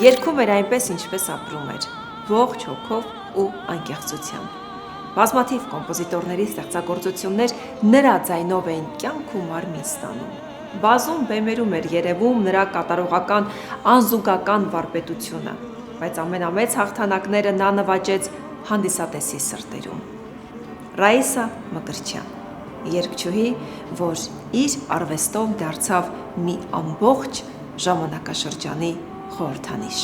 երգում էր այնպես, ինչպես ապրում էր, ողջ հոգով ու անկեղծությամբ։ Բազմաթիվ կոմպոզիտորների ստեղծագործություններ նրա ձայնով էին կյանք ու մարմին ստանում։ Բազում բեմերում էր երևում նրա կատարողական անզուգական վարպետությունը, բայց ամենամեծ հաղթանակները նա նվաճեց հանդիսատեսի սրտերում։ Ռաիսա Մկրտչյան, երգչուհի, որ իր արվեստով դարձավ մի ամբողջ ժամանակաշրջանի խորհրդանիշ։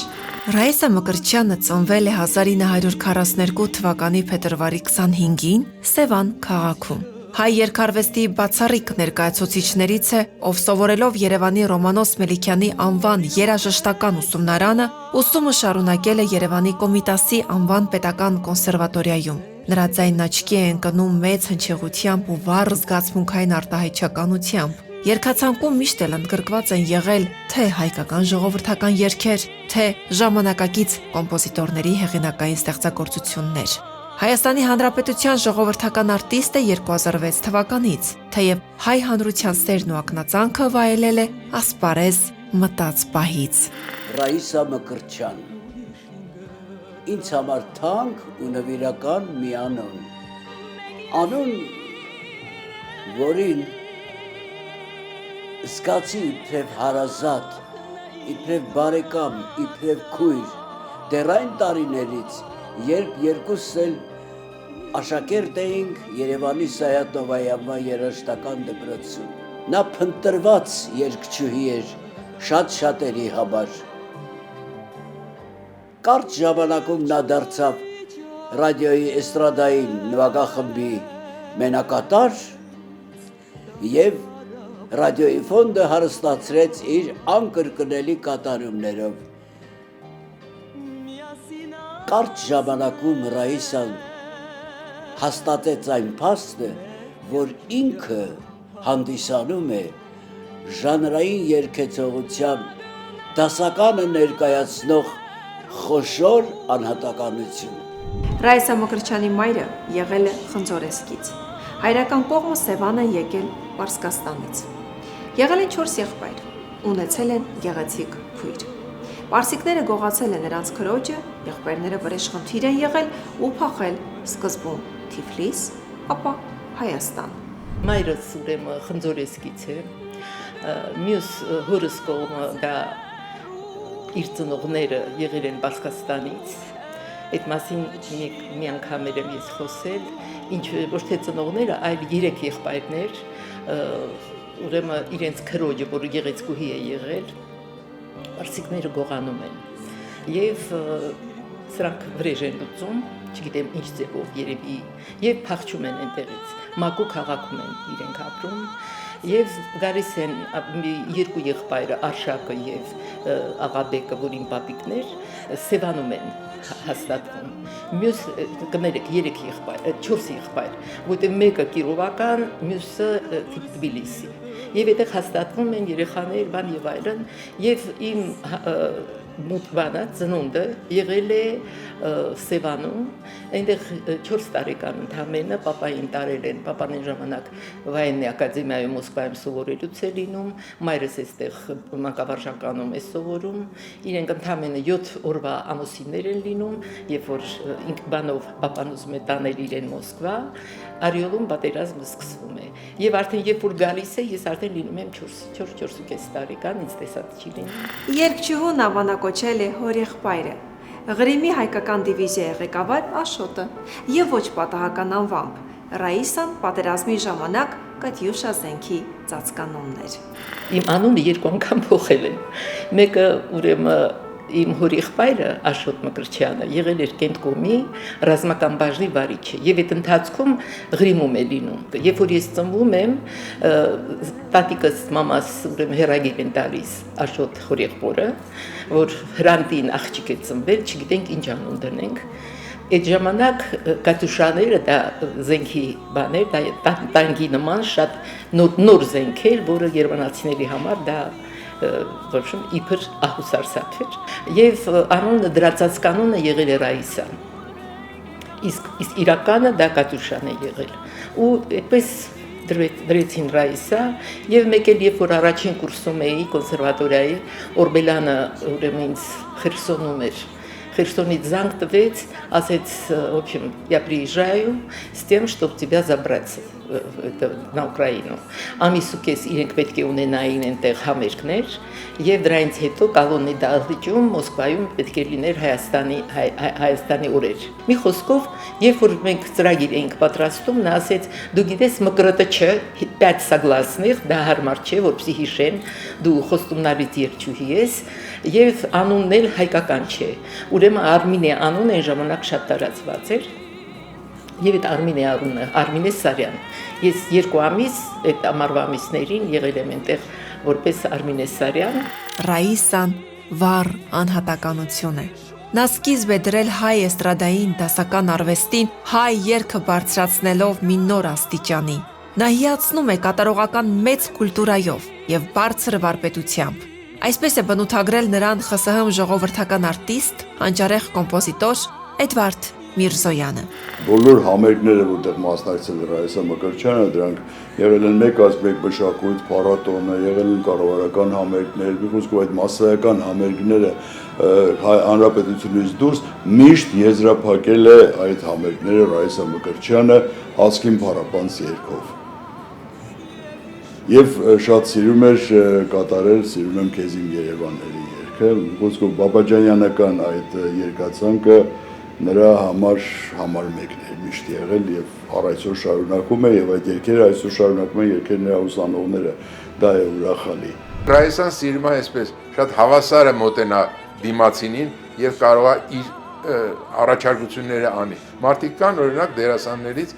Ռաիսա Մկրտչյանը ծնվել է 1942 թվականի փետրվարի 25-ին Սևան քաղաքում։ Հայ երգարվեստի բացառիկ ներկայացուցիչներից է, ով սովորելով Երևանի Ռոմանոս Մելիքյանի անվան երաժշտական ուսումնարանը, ուսումը շարունակել է Երևանի Կոմիտասի անվան պետական կոնսերվատորիայում։ Նրա ձայնն աչքի է ընկնում մեծ հնչեղությամբ ու վառ զգացմունքային արտահայտչականությամբ։ Երգացանկում միշտ էլ ընդգրկված են եղել թե հայկական ժողովրդական երգեր, թե ժամանակակից կոմպոզիտորների հեղինակային ստեղծագործություններ։ Հայաստանի Հանրապետության ժողովրդական արտիստ է 2006 թվականից, թեև հայ հանրության սերն ու ակնածանքը վայելել է ասպարեզ մտած պահից։ Ռաիսա Մկրտչյան, ինձ համար թանկ ու նվիրական մի անուն, որին զգացի իբրև հարազատ, իբրև բարեկամ, իբրև քույր, դեռ այն տարիներից, երբ երկուսս էլ աշակերտ էինք Երևանի Սայաթ-Նովայի անվան երաժշտական դպրոցում։ Նա փնտրված երգչուհի էր շատ-շատերի համար։ Կարճ ժամանակում նա դարձավ ռադիոյի էստրադային նվագախմբի մենակատար և ռադիոյի ֆոնդը հարստացրեց իր անկրկնելի կատարումներով։ Կարճ ժամանակում Ռաիսան հաստատեց այն փաստը, որ ինքը հանդիսանում է ժանրային երգեցողության դասականը ներկայացնող խոշոր անհատականություն։ Ռաիսա Մկրտչյանի մայրը եղել է խնձորեսկից։ Հայրական կողմը Սևան են եկել Պարսկաստանից։ Եղել են 4 եղբայր, ունեցել են գեղեցիկ քույր։ Պարսիկները գողացել են նրանց քրոջը, եղբայրները վրեժխնդիր են եղել ու փախել սկզբում Թիֆլիս, ապա Հայաստան։ Մայրս ուրեմն խնձորեսկից է, մյուս հորս կողմը դա իր ծնողները եղել են Պարսկաստանից։ Այդ մասին մի անգամ ես խոսել, ինչ ոչ թե ծնողները, այլ 3 եղբայրներ, ուրեմն իրենց քրոջը, որը գեղեցկուհի է եղել, պարսիկները գողանում են եւ սրանք վրեժ են լուծում, չգիտեմ ինչ ձևով երևի, եւ փախչում են այնտեղից, Մակու քաղաքում են իրենք ապրում եւ գալիս են 2 եղբայրը Արշակը եւ Աղաբեկը, որին պապիկներ, Սևանում են հաստատվում։ Մյուս կներեք 3 եղբայր, 4 եղբայր, որտեղ մեկը Կիրովական, մյուսը Թբիլիսի։ Եվ այդտեղ հաստատվում են երեխաներ, բան եւ այլն, եւ իմ մուտվանը ծնունդը եղել է Սևանում, այնտեղ 4 տարեկան ընդամենը պապային տարել են, պապան այն ժամանակ Վայենի ակադեմիայում Մոսկվայում սովորելուց է լինում, մայրս էստեղ մանկավարժականում է սովորում, իրենք ընդամենը 7 օրվա ամուսիններ են լինում, երբ որ բանով պապան ուզում է տանել իրեն Մոսկվա, Արիոլում պատերազմը սկսվում է, եւ արդեն երբ որ գալիս է, ես արդեն լինում եմ 4.5 տարեկան, ինձ տեսած չի լինում։ Երգչուհուն անվանակոչել է հոր եղբայրը, Ղրիմի հայկական դիվիզիայի ղեկավար Աշոտը եւ ոչ պատահական անվամբ Ռաիսան պատերազմի ժամանակ Կատյուշա զենքի ծածկանումն էր։ Իմ անունը 2 անգամ փոխել են։ Մեկը ուրեմն իմ հոր եղբայրը Աշոտ Մկրտչյանը եղել էր Կենտկոմի ռազմական բաժնի վարիչը եւ այդ ընթացքում Ղրիմում է լինում։ Երբ որ ես ծնվում եմ, տատիկս մամաս ուրեմն հերագիր են տալիս Աշոտ հոր եղբորը, որ հրանտին աղջիկ է ծնվել, չգիտենք ինչ անուն դնենք։ Այդ ժամանակ Կատյուշաները դա զենքի բաներ, դա տանկի նման շատ նոր զենք էր, որը երևանացիների համար դա որոշում իբր ահուսարսափ էր եւ անունը դրածած կանոնը եղել է Ռաիսա, իսկ իրականը դա Կատյուշան է եղել ու այդպես դրեցին Ռայիսա եւ մեկ էլ երբ որ առաջին կուրսում էի կոնսերվատորիայի Օրբելյանը ուրեմն ինձ Խերսոնում էր Херсонից զանգ տվեց, ասեց, в общем, я приезжаю с тем, чтобы тебя забрать на Украину։ Ամիսու կես իրենք պետք է ունենային այնտեղ համերգներ եւ դրանից հետո կալոնի դահլիճում Մոսկվայում պետք է լիներ Հայաստանի օրեր։ Մի խոսքով, երբ որ մենք ծրագիր էինք պատրաստում, նա ասեց, դու գիտես ՄԿՐՏՉ 5 согласных, դա հարմար չէ, որպեսզի հիշեն, դու խոստումնալից երգչուհի ես եւ անունն էլ հայկական չէ։ Ուրեմն Արմինե անունը այն ժամանակ շատ տարածված էր։ Եվ այդ Արմինե անունը Արմինե Սարյան։ Ես 2 ամիս այդ ամառվա ամիսներին եղել եմ այնտեղ որպես Արմինե Սարյան։ Ռայիսան վառ անհատականություն է։ Նա սկիզբ է դրել հայ էստրադային դասական արվեստին հայ երգը բարձրացնելով մի նոր աստիճանի։ Նա հիացնում է կատարողական մեծ կուլտուրայով եւ բարձր վարպետությամբ։ Այսպես է բնութագրել նրան ԽՍՀՄ ժողովրդական արտիստ, անճարեղ կոմպոզիտոր Էդվարդ Միրզոյանը։ Բոլոր համերգները, որտեղ մասնակցել է Ռայիսա Մկրտչյանը, դրանք եղել են մեկ ազգ, մեկ մշակույթ, փառատոնը, եղել են կառավարական համերգներ, մի խոսքով այդ մասսայական համերգները հանրապետությունից դուրս միշտ եզրափակել է այդ համերգները Ռայիսա Մկրտչյանը ազգին փառապանց երգով։ Եվ շատ սիրում էր կատարել, սիրում եմ քեզ իմ Երևանների երգը, խոսքով Բաբաջանյանական այդ երգացանկը նրա համար մեկն է միշտ եղել եւ այսօր շարունակում է եւ այդ երգերը այսօր շարունակում են երգել նրա ուսանողները, դա է ուրախալի։ Ռայիսան սիրում է այսպես շատ հավասար է մոտենա դիմացինին եւ կարող է իր առաջարկությունները անի։ Մարդիկ կան օրինակ դերասաններից,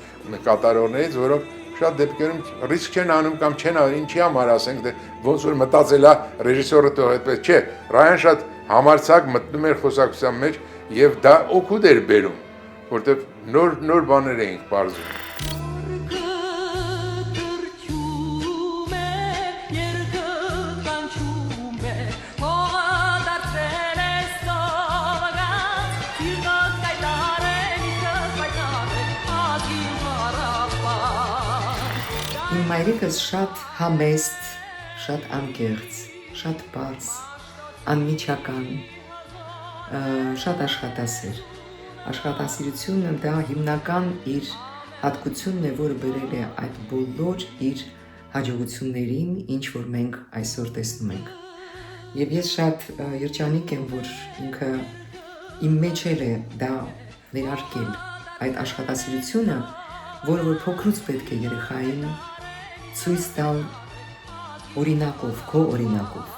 կատարողներից, որոնք շատ դեպքերում ռիսկ չեն անում կամ չեն անում, ինչի համար ասենք, ոնց որ մտածել է ռեժիսորը թող այդպես չէ, Ռայան շատ համարձակ մտնում էր խոսակցության մեջ եւ դա օգուտ էր բերում, որտեղ նոր բաներ էինք բարձում։ Իմ մայրիկս շատ համեստ, շատ անկեղծ, շատ բաց, անմիջական, շատ աշխատասեր։ Աշխատասիրությունը դա հիմնական իր հատկությունն է, որը բերել է այդ բոլոր իր հաջողություններին, ինչ որ մենք այսօր տեսնում ենք։ Եվ ես շատ երջանիկ եմ, որ ինքը իմ մեջ է դա ներարկել այդ աշխատասիրությունը, որը որ փոքրուց պետք է երեխային ցույց տալ օրինակով, քո օրինակով։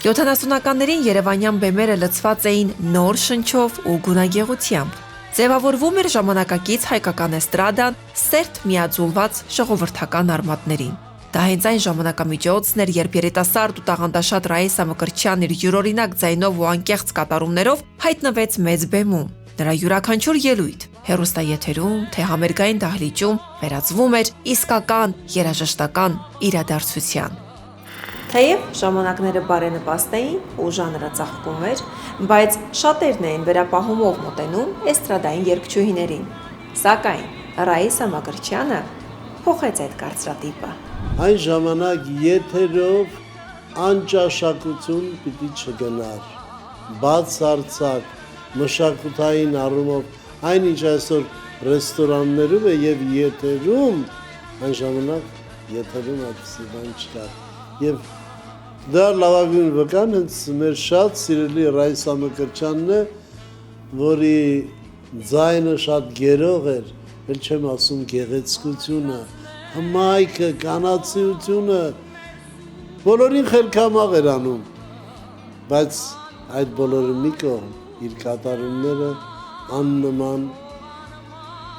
70-ականներին երևանյան բեմերը լցված էին նոր շնչով ու գունագեղությամբ։ Ձևավորվում էր ժամանակակից հայկական էստրադան սերտ միաձուլված ժողովրդական արմատներին։ Դա հենց այն ժամանակամիջոցն էր, երբ երիտասարդ ու տաղանդաշատ Ռայիսա Մկրտչյանն իր յուրօրինակ ձայնով ու անկեղծ կատարումներով հայտնվեց մեծ բեմում։ Նրա յուրաքանչյուր ելույթ հեռուստաեթերում, թե համերգային դահլիճում վերածվում էր իսկական երաժշտական իրադարձության։ Թեև ժամանակները բարենպաստ էին ու ժանրը ծաղկում էր, բայց շատերն էին վերապահումով մոտենում էստրադային երգչուհիներին։ Սակայն Ռայիսա Մկրտչյանը փոխեց այդ կարծրատիպը։ Այն ժամանակ եթերով անճաշակություն պիտի չգնար, բացարձակ մշակութային առումով, այնինչ այսօր ռեստորաններում է եւ եթերում, այն ժամանակ եթերում այդպիսի բան չկար։ Եվ դա լավագույն վկան հենց մեր շատ սիրելի Ռայիսա Մկրտչյանն է, որի ձայնը շատ գերող էր, էլ չեմ ասում գեղեցկությունը, հմայքը, կանացիությունը, բոլորին խելքամաղ էր անում, բայց այդ բոլորը մի կողմ իր կատարումները աննման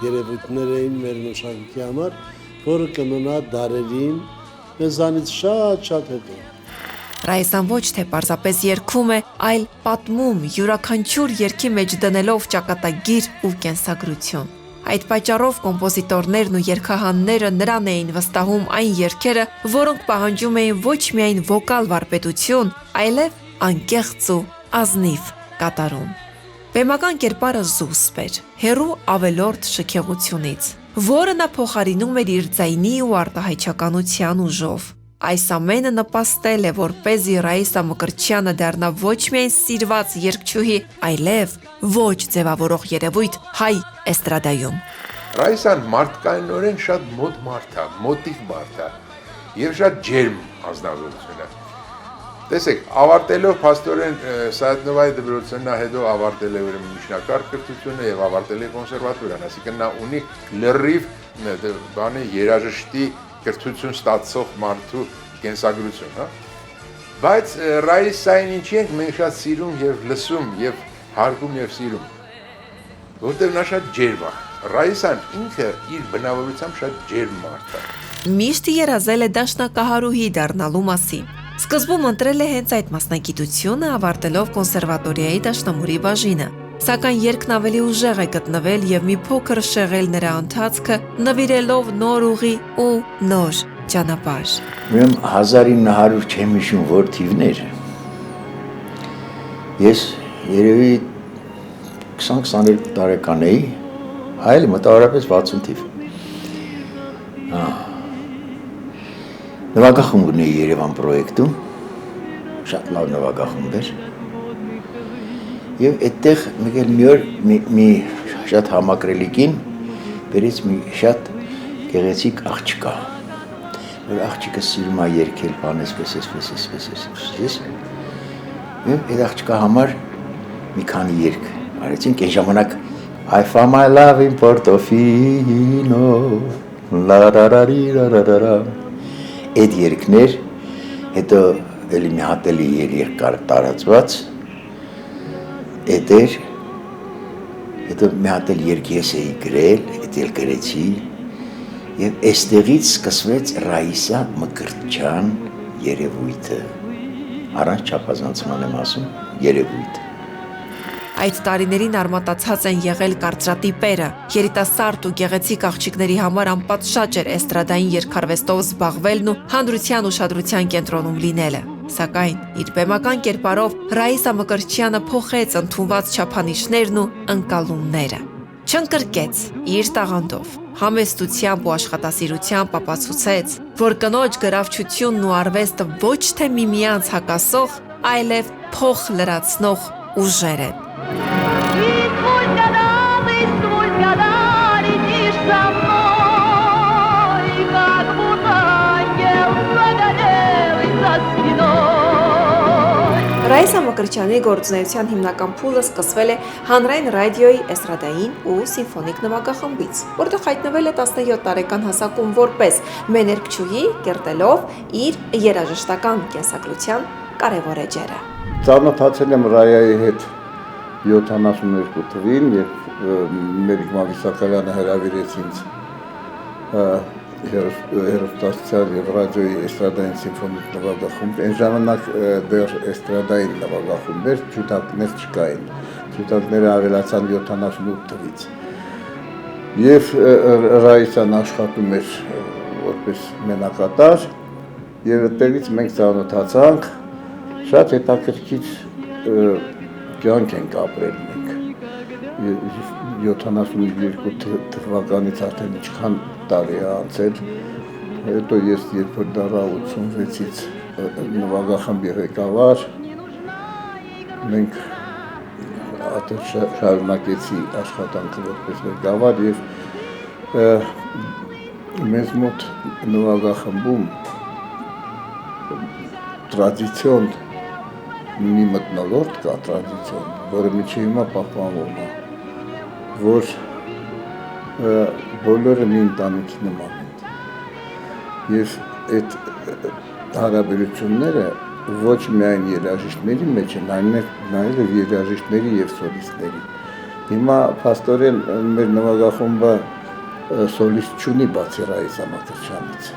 երևույթներ էին մեր մշակույթի համար, որը կմնա դարերին մեզանից շատ հետո։ Ռայիսան ոչ թե պարզապես երգում է, այլ պատմում յուրաքանչյուր երգի մեջ դնելով ճակատագիր ու կենսագրություն։ Այդ պատճառով կոմպոզիտորներն ու երգահանները նրան էին վստահում այն երգերը, որոնք պահանջում էին ոչ միայն վոկալ վարպետություն, այլև անկեղծ ու ազնիվ կատարում։ Բեմական կերպարը զուսպ էր, հեռու ավելորդ շքեղությունից։ որը նա փոխարինում էր իր ձայնի ու արտահայտչականության ուժով։ Այս ամենը նպաստել է, որպեսզի Ռաիսա Մկրտչյանը դառնա ոչ միայն սիրված երգչուհի, այլև ոչ ձևավորող երևույթ հայ էստրադայում։ Ռաիսան մարդկայնորեն շատ մոտ մարդ է, մոտիկ մարդ է եւ շատ ջերմ անձնավորություն է։ Տեսեք, ավարտելով փաստորեն Սայաթ-Նովայի դպրոցը հետո ավարտել է ուրեմն միջնակարգ կրթությունը եւ ավարտել է կոնսերվատորիան, այսինքն նա ունի լրիվ երաժշտի կրթություն ստացող մարդու կենսագրություն, հա։ Բայց Ռաիսային ինչի ենք մենք շատ սիրում եւ լսում եւ հարգում եւ սիրում, որտեղ նա շատ ջերմ է։ Ռաիսան ինքը իր բնավորությամբ շատ ջերմ մարդ է։ Միշտ երազել է դաշնակահարուհի դառնալու մասին։ Սկզբում ընտրել է հենց այդ մասնագիտությունը, ավարտելով կոնսերվատորիայի դաշնամուրի բաժինը։ Սակայն երգն ավելի ուժեղ է գտնվել եւ մի փոքր շեղել նրա ընթացքը, նվիրելով նոր ուղի ու նոր ճանապարհ։ Ուրեմն 1900 չեմ հիշում որ թիվներ։ Ես երևի 20-22 տարեկան էի, այլ մոտավորապես 60 թիվ։ Նվագախումբ ունեի Երևան պրոյեկտում, շատ լավ նվագախումբ էր։ Եվ այդտեղ մի օր մի շատ համակրելի կին բերեց մի շատ գեղեցիկ աղջկա, որ աղջիկը սիրում է երգել բան այսպես։ Եվ այդ աղջկա համար մի քանի երգ արեցինք, այն ժամանակ I found my love in Portofino, la la la la la la. Այդ երգներ, հետո էլի մի հատ էլի երգ կար տարածված, Էդեր, հետո մի հատ էլ երգ ես էի գրել, էդ էլ գրեցի, եւ այստեղից սկսվեց Ռաիսա Մկրտչյան երևույթը, առանց չափազանցման եմ ասում, երևույթ։ Այդ տարիներին արմատացած են եղել կարծրատիպերը, երիտասարդ ու գեղեցիկ աղջիկների համար անպատշաճ էր էստրադային երգարվեստով զբաղվելն ու հանրության ուշադրության կենտրոնում լինելը։ Սակայն իր բեմական կերպարով Ռաիսա Մկրտչյանը փոխեց ընդունված չափանիշներն ու ընկալումները։ Չընկրկեց իր տաղանդով, համեստությամբ ու աշխատասիրությամբ ապացուցեց, որ կնոջ գրավչությունն ու արվեստը ոչ թե միմյանց հակասող, այլև փոխ լրացնող ուժեր են։ Ռաիսա Մկրտչյանի գործունեության հիմնական փուլը սկսվել է հանրային ռադիոյի էստրադային ու սիմֆոնիկ նվագախմբից, որտեղ հայտնվել է 17 տարեկան հասակում որպես մեներկչուհի, կերտելով իր երաժշտական կենսագրության կարևոր էջերը։ Ծանոթացել եմ Ռայայի հետ 72 թվին, երբ Մերիկ Մավիսակալյանը հրավիրեց ինձ հերոստացիալ եւ ռադիոյի էստրադային սիմֆոնիկ նվագախումբ, այն ժամանակ դեռ էստրադային նվագախումբ էր, ջութակներ չկային, ջութակները ավելացան 78 թվից։ Եվ Ռաիսան աշխատում էր որպես մենակատար, եւ այդտեղից մենք ծանոթացանք, շատ հետաքրքիր կյանք ենք ապրել մենք։ 72 թվականից արդեն ինչքան տարի է անցել, հետո ես երբ որ դառա 86-ից նվագախմբի ղեկավար, մենք շարունակեցի աշխատանքը որպես ղեկավար եւ մեզ մոտ նվագախմբում տրադիցիոն մի մթնոլորտ կա, տրադիցիոն, որը միջի հիմա պահպանվում է, որ բոլորը մի ընտանիքի նման են եւ այդ հարաբերությունները ոչ միայն երաժիշտների մեջ են, այլև երաժիշտների եւ սոլիստների։ Հիմա փաստորեն մեր նվագախումբը սոլիստ չունի բացի Ռաիսա Մկրտչյանից։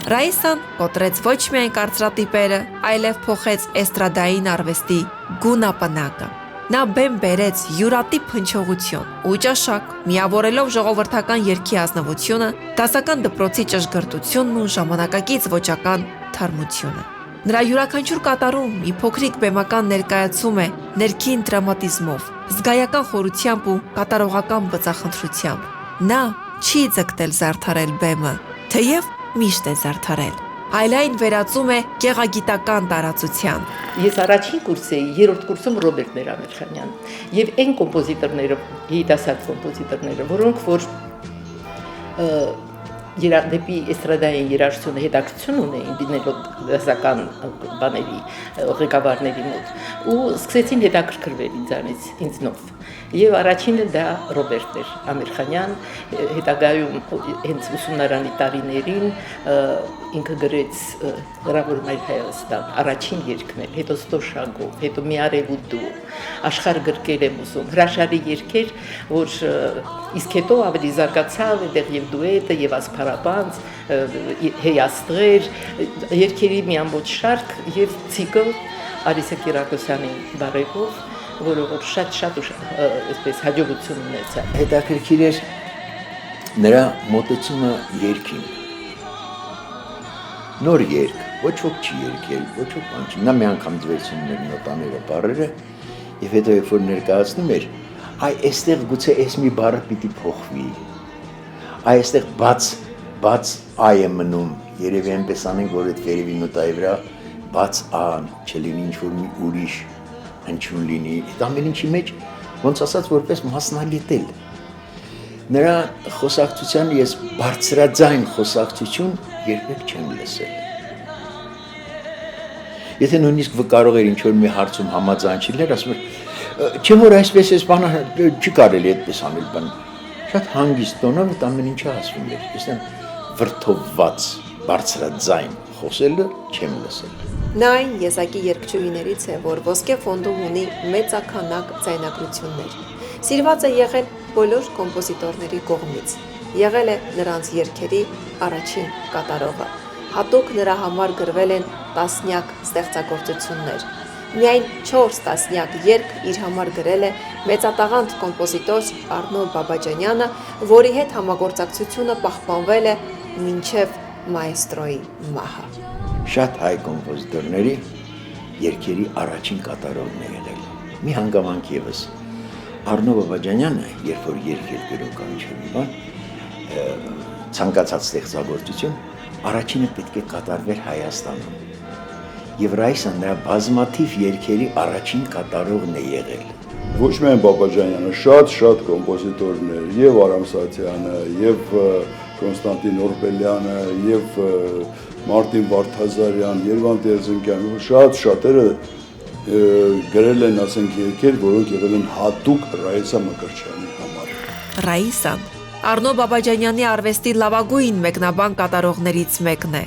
Ռաիսան կոտրեց ոչ միայն կարծրատիպերը, այլև փոխեց էստրադային արվեստի գունապնակը։ Նա բեմ բերեց յուրատիպ հնչողություն ու ճաշակ, միավորելով ժողովրդական երգի ազնվությունը, դասական դպրոցի ճշգրտությունն ու ժամանակակից ոճական թարմությունը։ Նրա յուրաքանչյուր կատարում մի փոքրիկ բեմական ներկայացում է ներքին դրամատիզմով, զգայական խորությամբ ու կատարողական բծախնդրությամբ։ Նա չի ձգտել զարդարել բեմը, թեև միշտ է զարդարել, այլ այն վերածում է գեղագիտական տարածության։ Ես առաջին կուրս էի, երրորդ կուրսում Ռոբերտ Մերամեխանյան, եւ այն կոմպոզիտորները, երիտասարդ կոմպոզիտորները, որոնք որ դեպի էստրադային երաժշտությունը հետաքրքրություն ունեին դինելով դասական բաների ղեկավարների մոտ ու սկսեցին հետաքրքրվել ինձնով եւ առաջինը դա Ռոբերտ էր Ամիրխանյան հետագայում հենց ուսումնարանի տարիներին ինքը գրեց Հրավուրում այլ Հայաստան առաջին երգն էր հետո Ստոշագով հետո Մի արև ու դու աշխարհ գրկել եմ ուզում հրաշալի երգեր որ իսկ հետո ավելի զարգացավ այդեղ եւ դուետը եւ ասփարաբանց հեյաստրեր երգերի մի ամբողջ շարք եւ ցիկլ Արիսե Կիրակոսյանի բարեգով որը որ շատ այսպես հաջողություն ունեցավ Հետաքրքիր էր նրա մոտեցումը երգին նոր երգ ոչ ոք չի երգել ոչ ոք բան չի նա մի անգամ ձվեցնում էր նոտաները բառերը եւ հետո երբ որ ներկայացնում էր այստեղ գուցե այս մի բառը պիտի փոխվի այստեղ բաց այ է մնում երևի այնպես անենք որ այդ վերևի նոտայի վրա բաց ան չլինի ինչ որ մի ուրիշ հնչյուն լինի այդ ամեն ինչի մեջ ոնց ասած որպես մասնագետել նրա խոսակցության ես բարձրաձայն խոսակցություն երբեք չեմ լսել եթե նույնիսկ վկարող էր ինչ որ մի հարցում համաձայնչիլներ ասում էր չէ որ այսպես էս բանը չի կարելի այդպես անել բան շատ հանգիստ տոնով այդ ամեն ինչը ասվում էր այստեղ վրթովված բարձրաձայն խոսելը չեմ լսել Նա այն եզակի երգչուհիներից է, որ ոսկե ֆոնդում ունի մեծաքանակ ձայնագրություններ։ Սիրված է եղել բոլոր կոմպոզիտորների կողմից։ Եղել է նրանց երգերի առաջին կատարողը։ Հատուկ նրա համար գրվել են տասնյակ ստեղծագործություններ։ Միայն 4 տասնյակ երգ իր համար գրել է մեծատաղանդ կոմպոզիտոր Արնո Բաբաջանյանը, որի հետ համագործակցությունը պահպանվել է մինչև մայստրոյի մահը։ Շատ հայ կոմպոզիտորների երգերի առաջին կատարողն է եղել։ Մի հանգամանք եւս Արնո Բաբաջանյանը, երբ որ երգ էր գրում կամ ինչ-որ բան, ցանկացած ստեղծագործություն առաջինը պետք է կատարվեր Հայաստանում։ Եվ Ռայսան նրա բազմաթիվ երգերի առաջին կատարողն է եղել։ Ոչ միայն Բաբաջանյանը, շատ կոմպոզիտորներ, եւ Արամ Սաթյանը, եւ Կոնստանտին Օրբելյանը, եւ Մարտին Վարդազարյան, Երվանդ Երզնկյան, շատերը գրել են, ասենք, երգեր, որոնք եղել են հատուկ Ռայիսա Մկրտչյանի համար։ Ռայիսան Արնո Բաբաջանյանի արվեստի լավագույն մեկնաբան կատարողներից մեկն է։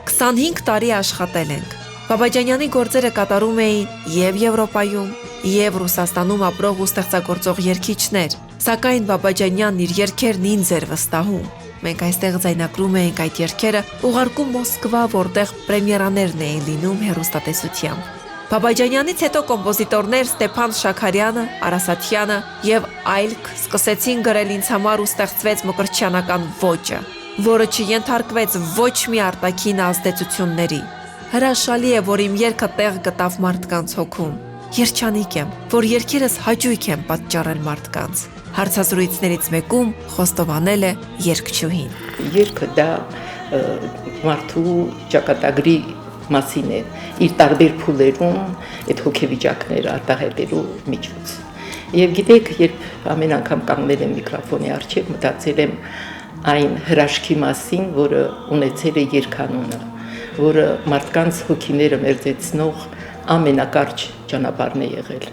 25 տարի աշխատել ենք։ Բաբաջանյանի գործերը կատարում էին եւ Եվրոպայում, եւ Ռուսաստանում ապրող ու ստեղծագործող երգիչներ, սակայն Բաբաջանյանն իր երգերն ինձ էր վստահում։ Մենք այստեղ ձայնագրում էինք այդ երգերը, ուղարկում Մոսկվա, որտեղ պրեմիերաներն էին լինում հեռուստատեսությամբ։ Բաբաջանյանից հետո կոմպոզիտորներ Ստեփան Շաքարյանը, Արասաթյանը եւ այլք սկսեցին գրել ինձ համար ու ստեղծվեց մկրտչյանական ոճը, որը չենթարկվեց ոչ մի արտաքին ազդեցությունների։ Հրաշալի է, որ իմ երգը տեղ գտավ մարդկանց հոգում։ Երջանիկ եմ, որ երգերս հաճույք եմ պատճառել մարդկանց։ Հարցազրույցներից մեկում խոստովանել է երգչուհին։ Երգը դա մարդու ճակատագրի մասին է, իր տարբեր փուլերում այդ հոգեվիճակները արտահայտելու միջոց։ Եվ գիտեք, երբ ամեն անգամ կանգնել եմ միկրոֆոնի առջև, մտածել եմ այն հրաշքի մասին, որը ունեցել է երգանունը, որը մարդկանց հոգիները մերձեցնող ամենակարճ ճանապարհն է եղել։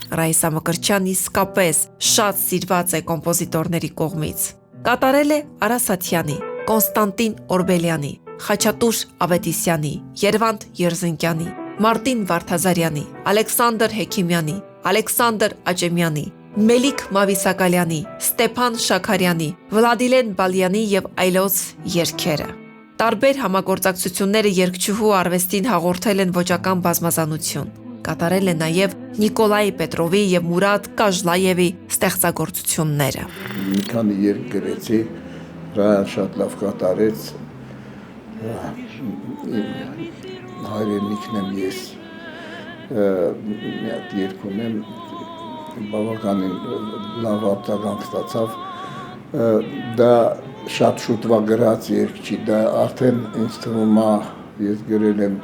Ռայիսա Մկրտչյանն իսկապես շատ սիրված է կոմպոզիտորների կողմից։ Կատարել է Արասաթյանի, Կոնստանտին Օրբելյանի, Խաչատուր Ավետիսյանի, Երվանդ Երզնկյանի, Մարտին Վարդազարյանի, Ալեքսանդր Հեքիմյանի, Ալեքսանդր Աճեմյանի, Մելիք Մավիսակալյանի, Ստեփան Շաքարյանի, Վլադիլեն Բալյանի եւ այլոց երգերը։ Տարբեր համագործակցությունները երգչուհու արվեստին հաղորդել են ոճական բազմազանություն։ Կատարել է նաև Նիկոլայ Պետրովի եւ Մուրադ Կաժլաևի ստեղծագործությունները։ Մի քանի երգ գրեցի, Ռայան շատ լավ կատարեց, հայրենիքն եմ ես, մի հատ երգ ունեմ, բավականին լավ արձագանք ստացավ, դա շատ շուտվա գրած երգ չի, դա արդեն ինձ թվում է ես գրել եմ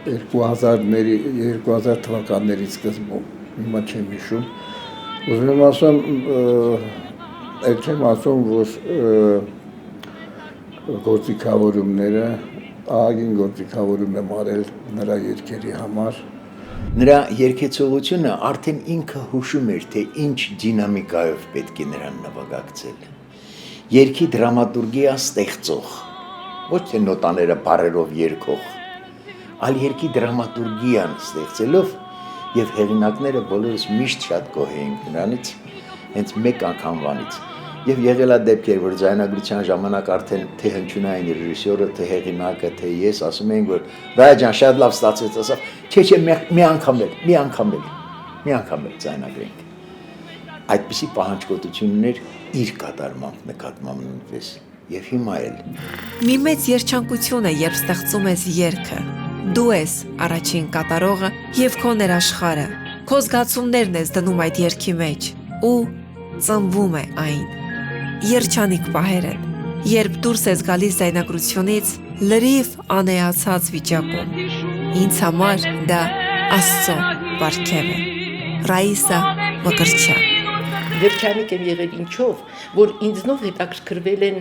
2000 թվականների սկզբում, հիմա չեմ հիշում, ուզում եմ ասում, այդ չեմ ասում, որ գործիքավորումները, ահագին գործիքավորում եմ արել նրա երգերի համար, Նրա երգեցողությունը արդեն ինքը հուշում էր, թե ինչ դինամիկայով պետք է նրան նվագակցել։ Երգի դրամատուրգիա ստեղծող, ոչ թե նոտաները բարերով երգող, այլ երգի դրամատուրգիան ստեղծելով եւ հեղինակները բոլորս միշտ շատ գոհ էինք նրանից, հենց մեկ անգամվանից։ Եվ եղել է դեպքեր, որ ձայնագրության ժամանակ արդեն թե հնչյունային ռեժիսորը, թե հեղինակը, թե ես ասում էին, որ «Վայ ջան, շատ լավ ստացվեց», ասավ, չէ, մի անգամ էլ ձայնագրենք։ Այդպիսի պահանջկոտություններ իր կատարմամբ նկատմամբ նույնպես, եւ հիմա էլ։ Մի մեծ երջանկություն է, երբ ստեղծում ես երգը։ Դու ես առաջին կատարողը եւ քո ներաշխարը։ Քո զգացումներն ես դնում այդ երգի մեջ ու ծնվում է այն։ Երջանիկ պահեր են, երբ դուրս ես գալիս ձայնագրությունից լրիվ անեացած վիճակում։ Ինձ համար դա Աստծո պարգև է։ Ռաիսա Մկրտչյան։ Երջանիկ եմ եղել ինչով, որ ինձնով հետաքրքրվել են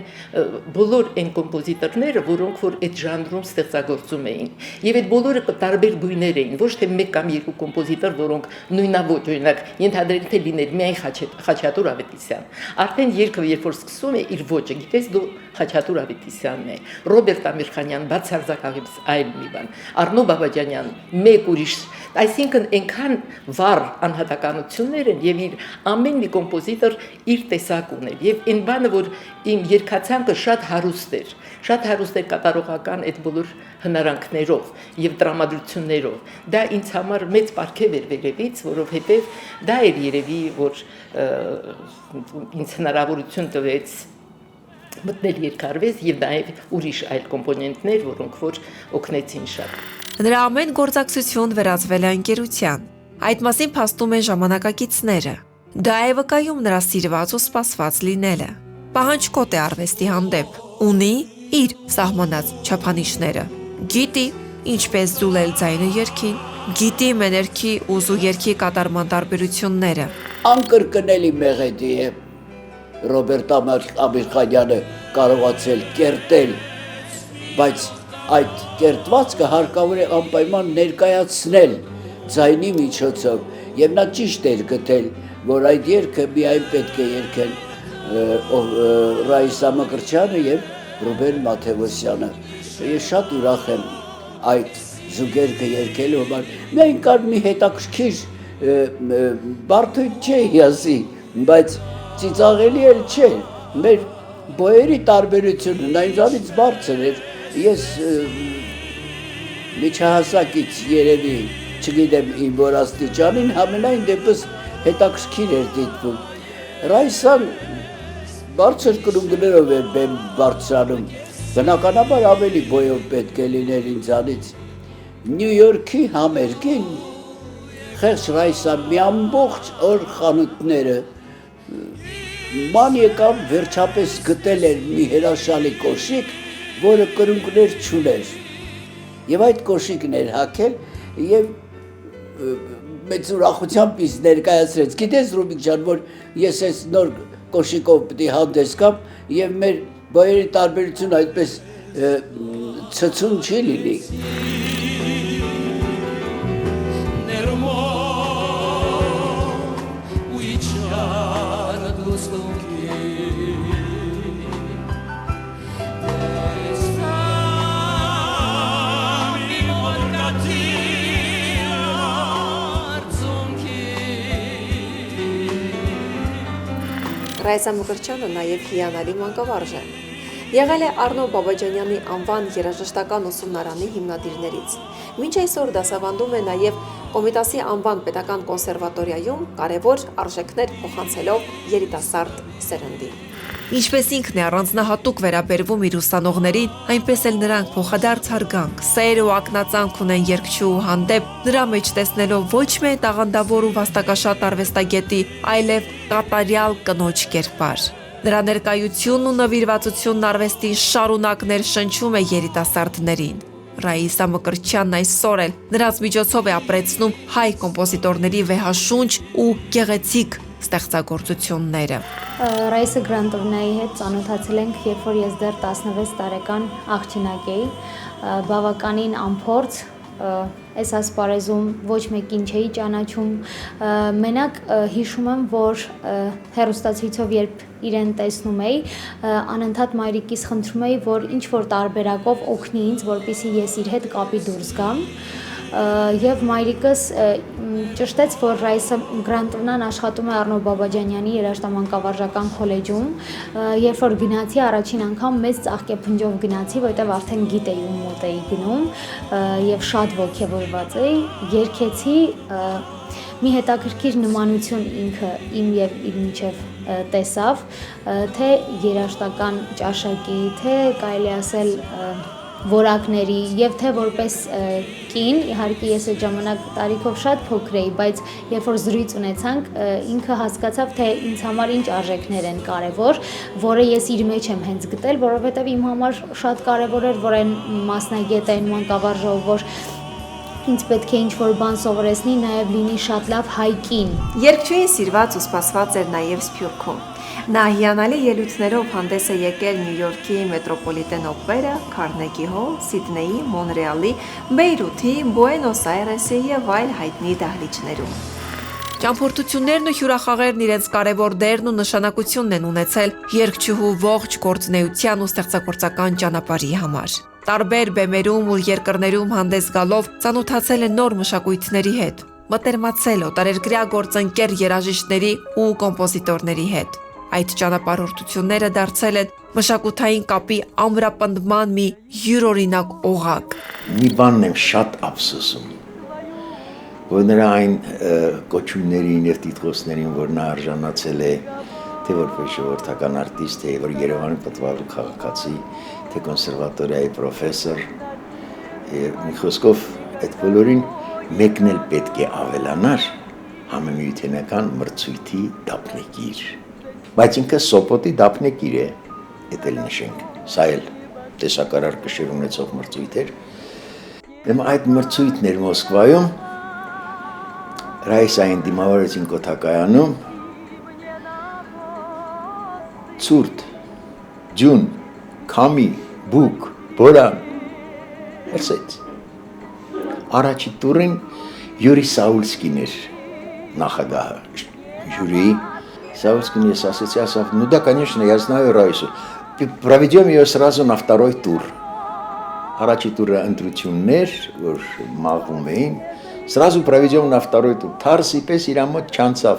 բոլոր այն կոմպոզիտորները, որոնք որ այդ ժանրում ստեղծագործում էին։ Եվ այդ բոլորը տարբեր գույներ էին, ոչ թե մեկ կամ երկու կոմպոզիտոր, որոնք նույնավոր, օրինակ, ենթադրենք թե լիներ միայն Խաչատուր Ավետիսյան։ Արդեն երգը երբ որ սկսում է իր ոճը, գիտես դու Խաչատուր Ավետիսյանն է, Ռոբերտ Ամիրխանյան, բացարձակապես այլ մի բան, Արնո Բաբաջանյան, մեկ ուրիշ, այսինքն այնքան վառ անհատականություններ են եւ իր ամեն մի կոմպոզիտոր իր տեսակ ուներ եւ այն բանը որ իմ երգացանկը շատ հարուստ էր կատարողական այդ բոլոր հնարանքներով եւ տրամադրություններով դա ինձ համար մեծ պարգև էր վերևից որովհետեւ դա էր երևի որ ինձ հնարավորություն տվեց մտնել երկարվեց եւ նաեւ ուրիշ այլ կոմպոնենտներ որոնք որ օգնեցին շատ Նրա ամեն գործակցություն վերածվել է ընկերության այդ մասին փաստում են ժամանակակիցները Դա է վկայում նրա սիրված ու սպասված լինելը։ Պահանջկոտ է արվեստի հանդեպ, ունի իր սահմանած չափանիշները։ Գիտի ինչպես զուլել ձայնը երգին, գիտի մեներքի ու զուգերքի կատարման տարբերությունները։ Անկրկնելի մեղեդի է Ռոբերտ Ամիրխանյանը կարողացել կերտել, բայց այդ կերտվածքը հարկավոր է անպայման ներկայացնել ձայնի միջոցով, եւ նա ճիշտ էր գտել որ այդ երգը միայն պետք է երգեն Ռաիսա Մկրտչյանը եւ Ռուբեն Մաթեոսյանը։ Ես շատ ուրախ եմ այդ զուգերքը երգելու համար։ Միայն կար մի հետաքրքիր բարդ չէ հիասի, բայց ծիծաղելի էլ չէ։ Մեր բոյերի տարբերությունը այնքանից բարձր էր։ Ես միջահասակից երևի չգիտեմ իմ որ աստիճանին համենայն դեպս հետաքրքիր էր դիտվում։ Ռայսան բարձր կրունկներով էր բեմ բարձրանում, բնականաբար ավելի բոյով պետք է լիներ ինձանից։ Նյու Յորքի համերգին խեղճ Ռայսան մի ամբողջ օր խանութները ման եկավ վերջապես գտել էր մի հրաշալի կոշիկ, որը կրունկներ չուներ։ Եվ այդ կոշիկն էր հագել եւ մեծ ուրախությամբ ինձ ներկայացրեց։ Գիտես Ռուբիկ ջան, որ ես այս նոր կոշիկով պիտի հանդես գամ եւ մեր բոյերի տարբերությունը այդպես ցցուն չի լինի։ Ռաիսա Մկրտչյանը նաև հիանալի մանկավարժ է։ Եղել է Արնո Բաբաջանյանի անվան երաժշտական ուսումնարանի հիմնադիրներից։ Մինչ այսօր դասավանդում է նաև Կոմիտասի անվան պետական կոնսերվատորիայում կարևոր արժեքներ փոխանցելով երիտասարդ սերնդին։ Ինչպես ինքն է առանձնահատուկ վերաբերվում իր ուսանողներին, այնպես էլ նրանք փոխադարձ հարգանք, սեր ու ակնածանք ունեն երգչուհու հանդեպ, նրա մեջ տեսնելով ոչ միայն տաղանդավոր ու վաստակաշատ արվեստագետի, այլև կատարյալ կնոջ կերպար։ Նրա ներկայությունն ու նվիրվածությունն արվեստին շարունակ ներշնչում է երիտասարդներին։ Ռաիսա Մկրտչյանն այսօր էլ նրանց միջոցով է ապրեցնում հայ կոմպոզիտորների վեհաշունչ ու գեղեցիկ ստեղծագործությունները։ Ռաիսա Գրանտովնայի հետ ծանոթացել ենք, երբ որ ես դեռ 16 տարեկան աղջնակ էի, բավականին անփորձ, այս ասպարեզում ոչ մեկին չէի ճանաչում, մենակ հիշում եմ, որ հեռուստացույցով երբ իրեն տեսնում էի, անընդհատ մայրիկիս խնդրում էի, որ ինչ-որ տարբերակով օգնի ինձ, որպեսզի ես իր հետ կապի դուրս գամ, եւ մայրիկս ճշտեց, որ Ռաիսա Գրանտովնան աշխատում է Առնո Բաբաջանյանի երաժշտամանկավարժական քոլեջում, երբ որ գնացի առաջին անգամ մեծ ծաղկեփնջով գնացի, որտեղ արդեն գիտեի ում մոտ էի գնում եւ շատ ոգևորված էի, երգեցի, մի հետաքրքիր նմանություն ինքը իմ եւ իր միջև տեսավ, թե երաժշտական ճաշակի, թե կարելի ասել որակների եւ թե որպես կին, իհարկե ես այդ ժամանակ տարիքով շատ փոքր էի, բայց երբ որ զրույց ունեցանք, ինքը հասկացավ, թե ինձ համար ինչ արժեքներ են կարևոր, որը ես իր մեջ եմ հենց գտել, որովհետեւ իմ համար շատ կարևոր էր, որ այն մասնագետ այն մանկավարժով, որ ինձ պետք է ինչ-որ բան սովորեցնի, նաև լինի շատ լավ հայ կին։ Երգչուհին սիրված ու սպասված էր նաև Սփյուռքում։ Նա հիանալի ելույթներով հանդես է եկել Նյու Յորքի Մետրոպոլիտեն օպերա, Քարնեգի հոլ, Սիդնեյի, Մոնրեալի, Բեյրութի, Բուենոս Այրեսի եւ այլ հայտնի դահլիճներում։ Ճամփորդություններն ու հյուրախաղերն իրենց կարևոր դերն ու նշանակությունն են ունեցել երգչուհու ողջ գործունեության ու ստեղծագործական ճանապարհի համար։ Տարբեր բեմերում ու երկրներում հանդես գալով ծանոթացել է նոր մշակույթների հետ, մտերմացել օտարերկրյա գործընկեր երաժիշտների ու կոմպոզիտորների հետ։ Այդ ճանապարհորդությունները դարձել են մշակութային կապի ամրապնդման մի յուրօրինակ օղակ։ Մի բանն եմ շատ ափսոսում, որ նրա այն կոչումներին եւ տիտղոսներին, որ նա արժանացել է, թե որպես ժողովրդական արտիստ, թե որ Երևանի պատվավոր քաղաքացի, թե կոնսերվատորիայի պրոֆեսոր, եւ մի խոսքով այդ բոլորին մեկն էլ պետք է ավելանար համեմիութենական մրցույթի դափնեկիր։ Բայց ինքը սոպոտի դափնեկիր է, դա էլ նշենք, սա էլ տեսակարար կշիռ ունեցող մրցույթ էր։ Դեմ այդ մրցույթն էր Մոսկվայում, Ռաիսային դիմավորեցին Կոթակայանում, ցուրտ, ջուն, քամի, բուկ, բորան, հրսեց։ Առաջի տուրին Յուրի Սաուլսկին էր նախագահը, ժյուրիի, Саульским я ассоциация, ну да, конечно, я знаю Раису. Проведем ее сразу на второй тур. Առաջի տուրը ընտրություններ, որ մաղվում էին, сразу проведем на второй тур. Թարսի պես իր մոտ չանցավ։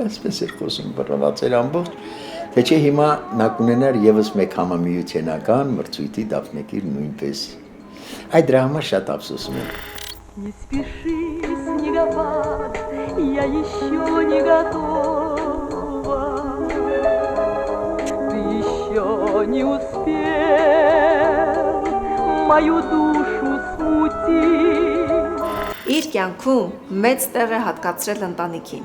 Այսպես էր խոսում բռնված էր ամբողջ, թե չէ հիմա նա կունենար եւս մեկ համամիութենական մրցույթի դափնեկիր նույնպես։ Այդ դրա համար շատ ափսոսում եմ։ Не спеши, снегопад, я еще не готова. Ты еще не успел мою душу смутить. Իր կյանքում մեծ տեղ է հատկացրել ընտանիքին։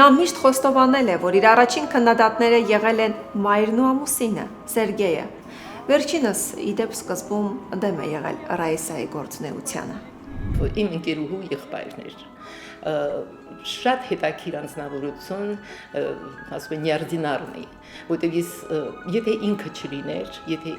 Նա միշտ խոստովանել է, որ իր առաջին քննադատները եղել են մայրն ու ամուսինը, Սերգեյը։ Վերջինս իդեպ սկզբում դեմ է եղել Ռաիսայի գործունեությանը։ Իմ ընկերուհու եղբայրներ շատ հետաքրքիր անձնավորություն, ասում են նյարդինարն է, որտեղ եթե ինքը չլիներ, եթե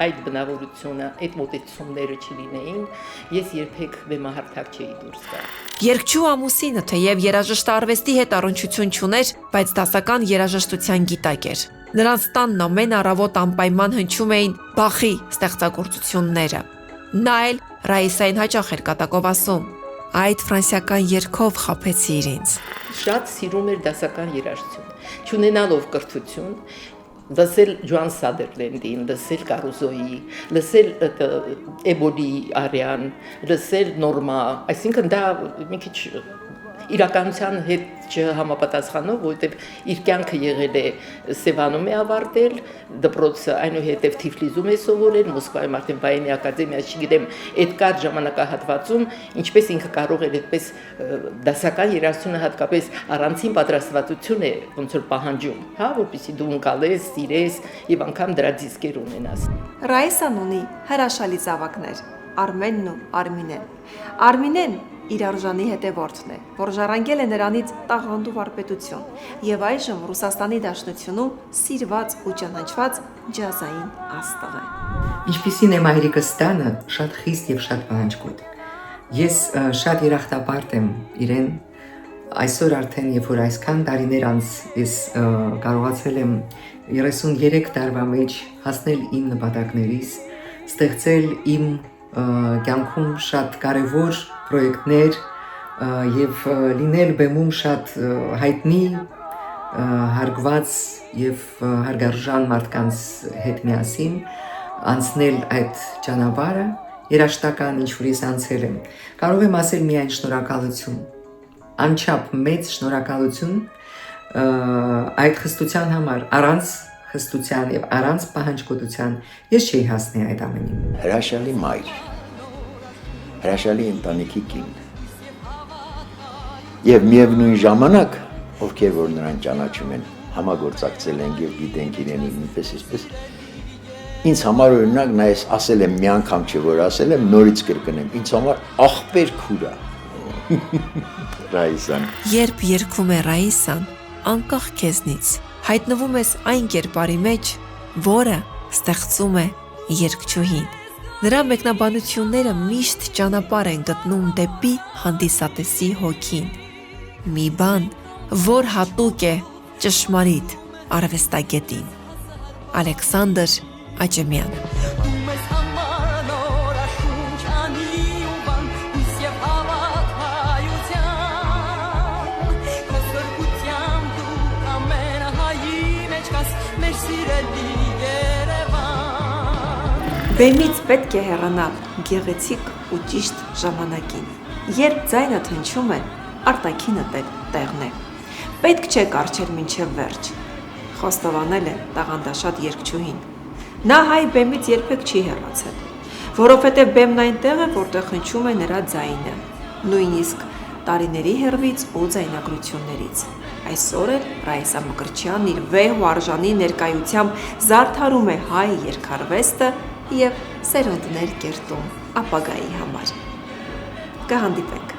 այդ բնավորությունը, այդ մոտեցումները չլինեին, ես երբեք բեմահարթակ չէի դուրս գա։ Երգչու ամուսինը թեև երաժշտարվեստի հետ առնչություն չուներ, բայց դասական երաժշտության գիտակ էր։ Նրանց տանն ամեն առավոտ անպայման հնչում էին Բախի ստեղծագործությունները։ Նա էլ Ռաիսային հաճախ էր կատակով ասում. այդ ֆրանսիական երգով խաբեցիր ինձ։ Շատ սիրում էր դասական երաժշտություն, չունենալով կրթություն, լսել Ջոան Սադերլենդին, լսել Կարուզոյի, լսել Էբոլի Արյան, լսել Նորմա, այսինքն դա մի քիչ իրականության հետ չհամապատասխանող, որովհետև իր կյանքը եղել է Սևանում է ավարտել, դպրոցը այնուհետև Թիֆլիսում է սովորել, Մոսկվայում արդեն Վայենի ակադեմիա, չգիտեմ, այդ կար ժամանակահատվածում, ինչպես ինքը կարող էր այդպես դասական երաժշտությունը հատկապես առանցին պատրաստվածություն է ոնց որ պահանջում, հա, որպեսզի դու ընկալես, սիրես եւ անգամ դրա դիսկեր ունենաս։ Ռայսան ունի հրաշալի զավակներ՝ Արմենն ու Արմինեն։ Արմինեն իր արժանի հետևորդն է, որ ժառանգել է նրանից տաղանդ ու վարպետություն եւ այժմ Ռուսաստանի Դաշնությունում սիրված ու ճանաչված ջազային աստղ է։ Ինչպիսին է մայրիկս տանը, շատ խիստ եւ շատ պահանջկոտ։ Ես շատ երախտապարտ եմ իրեն այսօր արդեն, երբ որ այսքան տարիներ անց ես կարողացել եմ 33 տարվա մեջ հասնել իմ նպատակներիս, ստեղծել իմ կյանքում շատ կարևոր պրոյեկտներ եւ լինել բեմում շատ հայտնի, հարգված եւ հարգարժան մարդկանց հետ միասին անցնել այդ ճանապարհը երաշտական ինչ որ ես անցել եմ։ Կարող եմ ասել միայն շնորհակալություն, անչափ մեծ շնորհակալություն այդ խստության համար, առանց խստության եւ առանց պահանջկոտության ես չի հասնի այդ ամենին։ Հրաշալի մայր, հրաշալի ընտանիքի կին եւ միևնույն ժամանակ ովքեր որ նրան ճանաչում են, համագործակցել են եւ գիտենք իրեն նույնպես այսպես ինձ համար օրինակ նա ես ասել եմ մի անգամ չէ որ ասել եմ նորից կրկնեմ ինձ համար աղբեր քուր է Ռայսան Երբ երգում է Ռայսան անկախ քեզնից հայտնվում ես այն կերպարի մեջ, որը ստեղծում է երգչուհին։ Նրա մեկնաբանությունները միշտ ճանապարհ են գտնում դեպի հանդիսատեսի հոգին։ Մի բան, որ հատուկ է ճշմարիտ արվեստագետին։ Ալեքսանդր Աճեմյան Բեմից պետք է հեռանալ գեղեցիկ ու ճիշտ ժամանակին, երբ ձայնը հնչում է, արտաքինը տեղն է, պետք չէ կառչել մինչև վերջ, խոստովանել է տաղանդաշատ երգչուհին, նա հայ բեմից երբեք չի հեռացել, որովհետև բեմն այնտեղ է, որտեղ հնչում է նրա ձայնը, նույնիսկ տարիների հեռվից ու ձայնագրություններից, այսօր էլ Ռայսա Մկրտչյանն իր վեհ ու արժանի ներկայությամբ զարդարում է հայ երգարվեստը և սերունդներ կերտում ապագայի համար։ Կհանդիպենք։